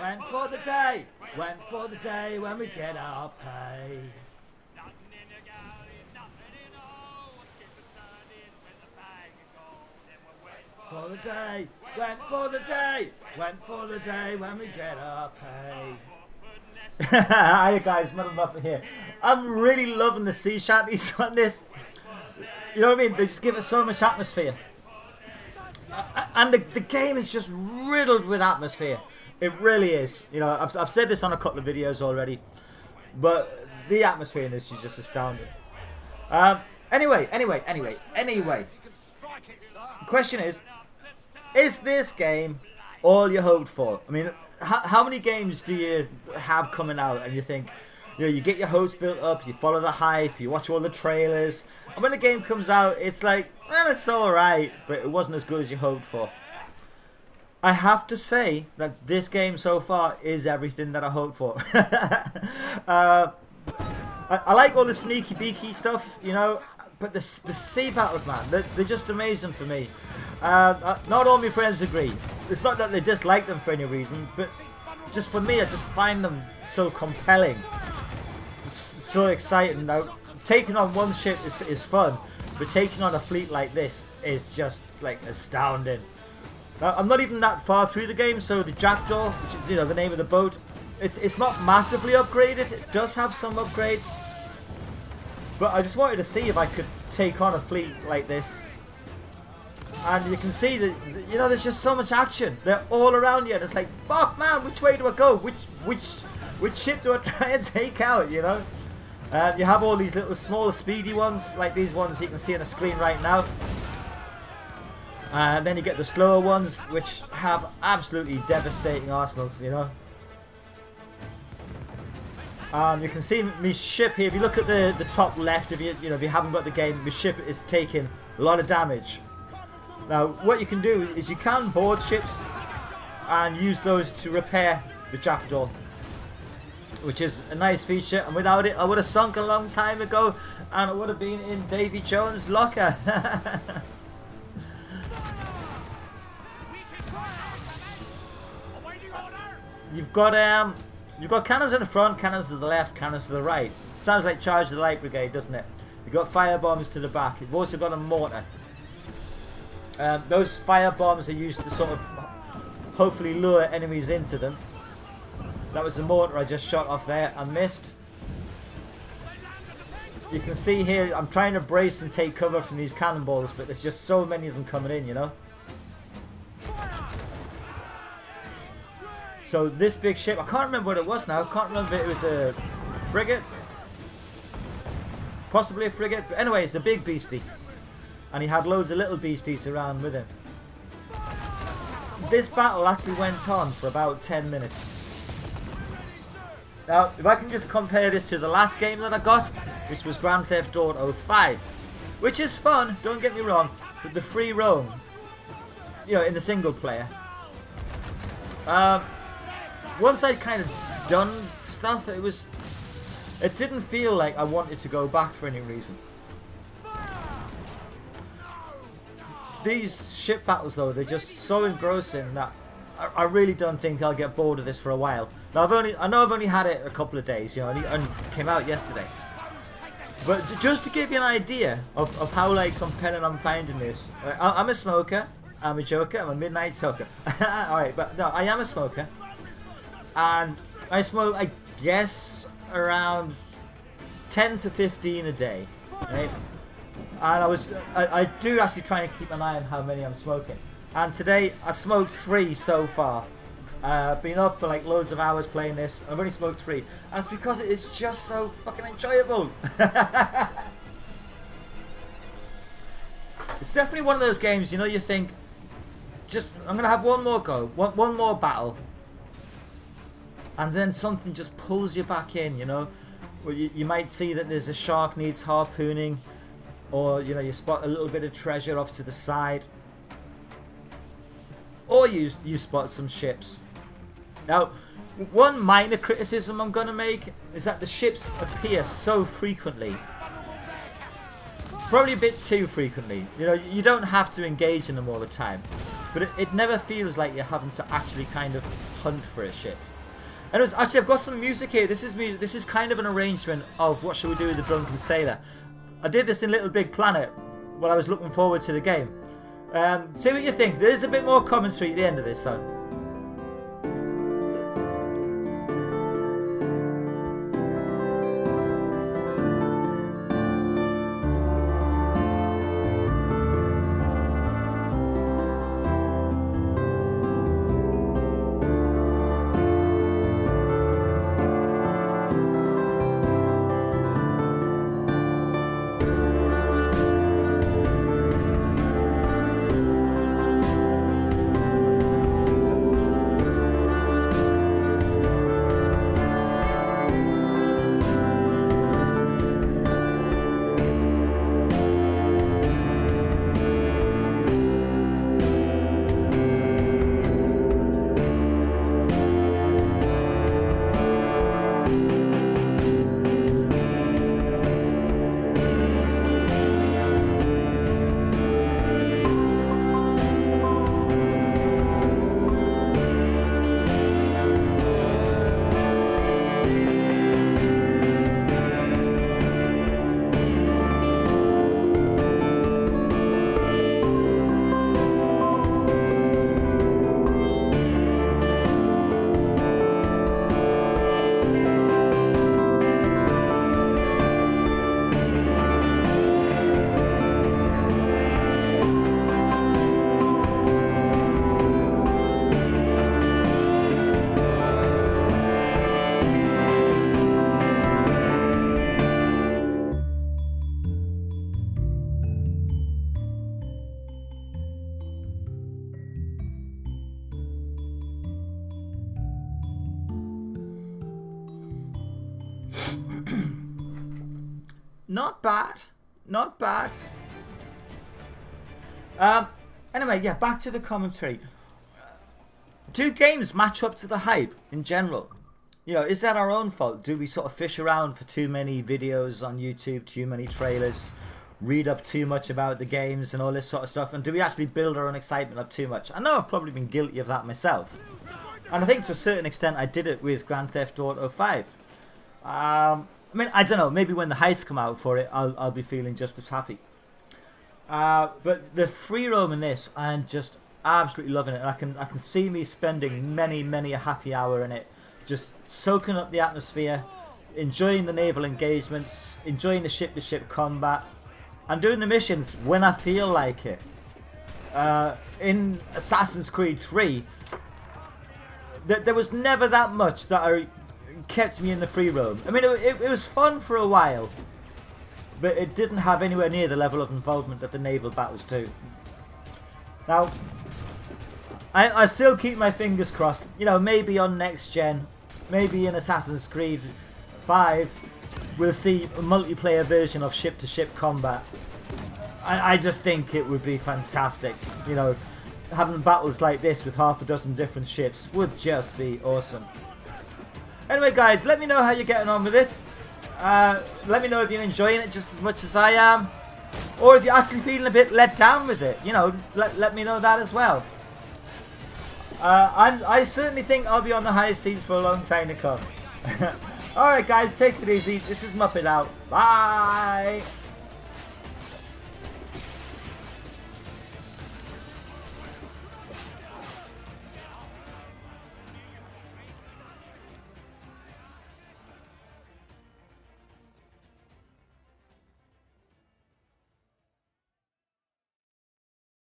Went for the day. Went for the day when we get our pay. For the day. Went for the day. Went for the day when we get our pay. Hiya guys, Metal Muppet here. I'm really loving the sea shanties on this. You know what I mean? They just give it so much atmosphere. And the game is just riddled with atmosphere. It really is. You know, I've said this on a couple of videos already, but the atmosphere in this is just astounding. Anyway. The question is this game all you hoped for? I mean, how many games do you have coming out and you think, you know, you get your hopes built up, you follow the hype, you watch all the trailers, and when the game comes out, it's like, well, it's alright, but it wasn't as good as you hoped for. I have to say that this game so far is everything that I hoped for. I like all the sneaky beaky stuff, you know, but the sea battles, man, they're just amazing for me. Not all my friends agree. It's not that they dislike them for any reason, but just for me, I just find them so compelling, so exciting. Now, taking on one ship is fun, but taking on a fleet like this is just like astounding. Now, I'm not even that far through the game, so the Jackdaw, which is, you know, the name of the boat, it's not massively upgraded. It does have some upgrades, but I just wanted to see if I could take on a fleet like this. And you can see that, you know, there's just so much action. They're all around you. And it's like, fuck, man, which way do I go? Which ship do I try and take out? You know, you have all these little smaller, speedy ones, like these ones you can see on the screen right now. And then you get the slower ones, which have absolutely devastating arsenals. You know. You can see my ship here. If you look at the top left, if you haven't got the game, my ship is taking a lot of damage. Now, what you can do is you can board ships and use those to repair the Jackdaw, which is a nice feature. And without it, I would have sunk a long time ago, and I would have been in Davy Jones' locker. You've got cannons in the front, cannons to the left, cannons to the right. Sounds like Charge of the Light Brigade, doesn't it? You've got fire bombs to the back. You've also got a mortar. Those fire bombs are used to sort of hopefully lure enemies into them. That was the mortar I just shot off there and missed. You can see here I'm trying to brace and take cover from these cannonballs, but there's just so many of them coming in, you know. So this big ship, I can't remember what it was now. I can't remember if it was a frigate. Possibly a frigate, but anyway, it's a big beastie. And he had loads of little beasties around with him. This battle actually went on for about 10 minutes. Now, if I can just compare this to the last game that I got, which was Grand Theft Auto 5, which is fun, don't get me wrong, but the free roam, you know, in the single player. Once I'd kind of done stuff, it didn't feel like I wanted to go back for any reason. These ship battles, though, they're just so engrossing that I really don't think I'll get bored of this for a while. Now, I know I've only had it a couple of days, you know, and it came out yesterday. But just to give you an idea of how like compelling I'm finding this, I'm a smoker, I'm a joker, I'm a midnight toker. Alright, but no, I am a smoker. And I smoke, I guess, around 10 to 15 a day, right? And I do actually try and keep an eye on how many I'm smoking. And today I smoked 3 so far. Been up for like loads of hours playing this. I've only smoked 3, and it's because it is just so fucking enjoyable. It's definitely one of those games, you know, you think, I'm gonna have one more go, one more battle, and then something just pulls you back in, you know. Well, you might see that there's a shark needs harpooning, or you know, you spot a little bit of treasure off to the side, or you spot some ships. Now, one minor criticism I'm gonna make is that the ships appear so frequently, probably a bit too frequently. You know, you don't have to engage in them all the time, but it never feels like you're having to actually kind of hunt for a ship. Anyways, actually I've got some music here. This is kind of an arrangement of What Shall We Do with the Drunken Sailor. I did this in Little Big Planet while I was looking forward to the game. See what you think. There's a bit more commentary at the end of this though. Not bad. Not bad. Anyway, yeah, back to the commentary. Do games match up to the hype in general? You know, is that our own fault? Do we sort of fish around for too many videos on YouTube, too many trailers, read up too much about the games and all this sort of stuff? And do we actually build our own excitement up too much? I know I've probably been guilty of that myself. And I think to a certain extent I did it with Grand Theft Auto 5. I mean, I don't know, maybe when the heist come out for it, I'll be feeling just as happy. But the free roam in this, I'm just absolutely loving it. And I can see me spending many a happy hour in it, just soaking up the atmosphere, enjoying the naval engagements, enjoying the ship-to-ship combat, and doing the missions when I feel like it. In Assassin's Creed 3, there was never that much that kept me in the free roam. I mean, it was fun for a while, but it didn't have anywhere near the level of involvement that the naval battles do. Now, I still keep my fingers crossed. You know, maybe on next gen, maybe in Assassin's Creed 5, we'll see a multiplayer version of ship-to-ship combat. I just think it would be fantastic. You know, having battles like this with half a dozen different ships would just be awesome. Anyway, guys, let me know how you're getting on with it. Let me know if you're enjoying it just as much as I am, or if you're actually feeling a bit let down with it. You know, let me know that as well. I certainly think I'll be on the highest seas for a long time to come. Alright, guys, take it easy. This is Muppet out. Bye!